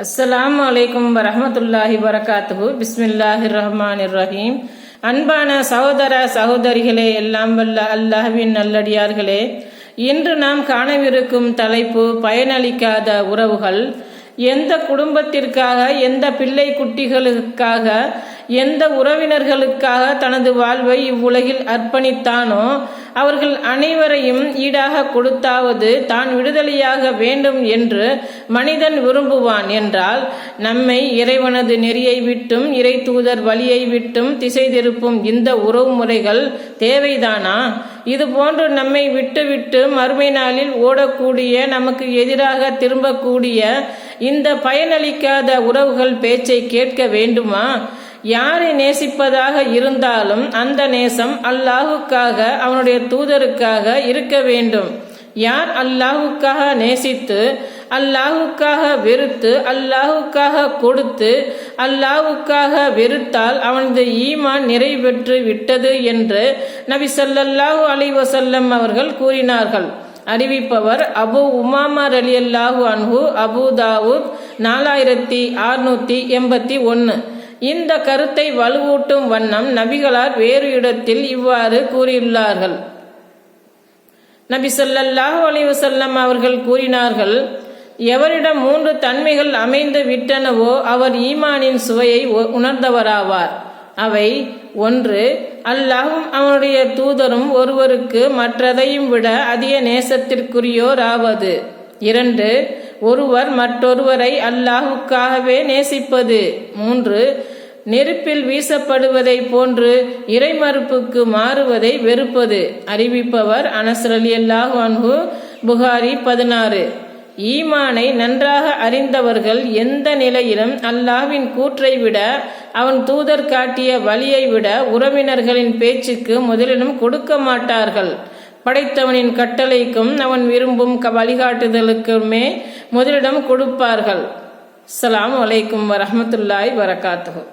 அஸ்ஸலாமு அலைக்கும் வரஹ்மத்துல்லாஹி வரகாத்துஹு. பிஸ்மில்லாஹிர் ரஹ்மானிர் ரஹீம். அன்பான சகோதர சகோதரிகளே, எல்லாம் வல்ல அல்லாஹ்வின் நல்லடியார்களே, இன்று நாம் காணவிருக்கும் தலைப்பு பயனளிக்காத உறவுகள். எந்த குடும்பத்திற்காக, எந்த பிள்ளை குட்டிகளுக்காக, எந்த உறவினர்களுக்காக தனது வாழ்வை இவ்வுலகில் அர்ப்பணித்தானோ அவர்கள் அனைவரையும் ஈடாக கொடுத்தாவது தான் விடுதலையாக வேண்டும் என்று மனிதன் விரும்புவான் என்றால், நம்மை இறைவனது நெறியை விட்டும் இறை தூதர் வழியை விட்டும் திசை திருப்பும் இந்த உறவு முறைகள் தேவைதானா? இது போன்று நம்மை விட்டுவிட்டு மறுமை நாளில் ஓடக்கூடிய, நமக்கு எதிராக திரும்பக்கூடிய இந்த பயனளிக்காத உறவுகள் பேச்சை கேட்க வேண்டுமா? யாரை நேசிப்பதாக இருந்தாலும் அந்த நேசம் அல்லாஹுக்காக, அவனுடைய தூதருக்காக இருக்க வேண்டும். யார் அல்லாஹுக்காக நேசித்து, அல்லாஹுக்காக வெறுத்து, அல்லாஹுக்காக கொடுத்து, அல்லாஹுக்காக வெறுத்தால் அவனது ஈமான் நிறைவேற்று விட்டது என்று நபி ஸல்லல்லாஹு அலைஹி வஸல்லம் அவர்கள் கூறினார்கள். அறிவிப்பவர் அபு உமாமா ரலியல்லாஹு அன்ஹு, அபு தாவூத் 4681. இந்த கருத்தை வலுவூட்டும் வண்ணம் நபிகளார் வேறு இடத்தில் இவ்வாறு கூறியுள்ளார்கள். நபி ஸல்லல்லாஹு அலைஹி வஸல்லம் அவர்கள் கூறினார்கள், எவரிடம் 3 தன்மைகள் அமைந்து விட்டனவோ அவர் ஈமானின் சுவையை உணர்ந்தவராவார். அவை: 1. அல்லாஹும் அவனுடைய தூதரும் ஒருவருக்கு மற்றதையும் விட அதிக நேசத்திற்குரியோர் ஆவது. 2. ஒருவர் மற்றொருவரை அல்லாஹுக்காகவே நேசிப்பது. 3. நெருப்பில் வீசப்படுவதை போன்று இறைமறுப்புக்கு மாறுவதை வெறுப்பது. அறிவிப்பவர் அனஸ் ரலியல்லாஹு அன்ஹு, புகாரி 16. ஈமானை நன்றாக அறிந்தவர்கள் எந்த நிலையிலும் அல்லாஹ்வின் கூற்றை விட, அவன் தூதர் காட்டிய வழியை விட உறவினர்களின் பேச்சுக்கு முதலிடம் கொடுக்க மாட்டார்கள். படைத்தவனின் கட்டளைக்கும் அவன் விரும்பும் வழிகாட்டுதலுக்குமே முதலிடம் கொடுப்பார்கள். அஸ்ஸலாமு அலைக்கும் வரஹ்மத்துல்லாஹி வரகாத்துஹு.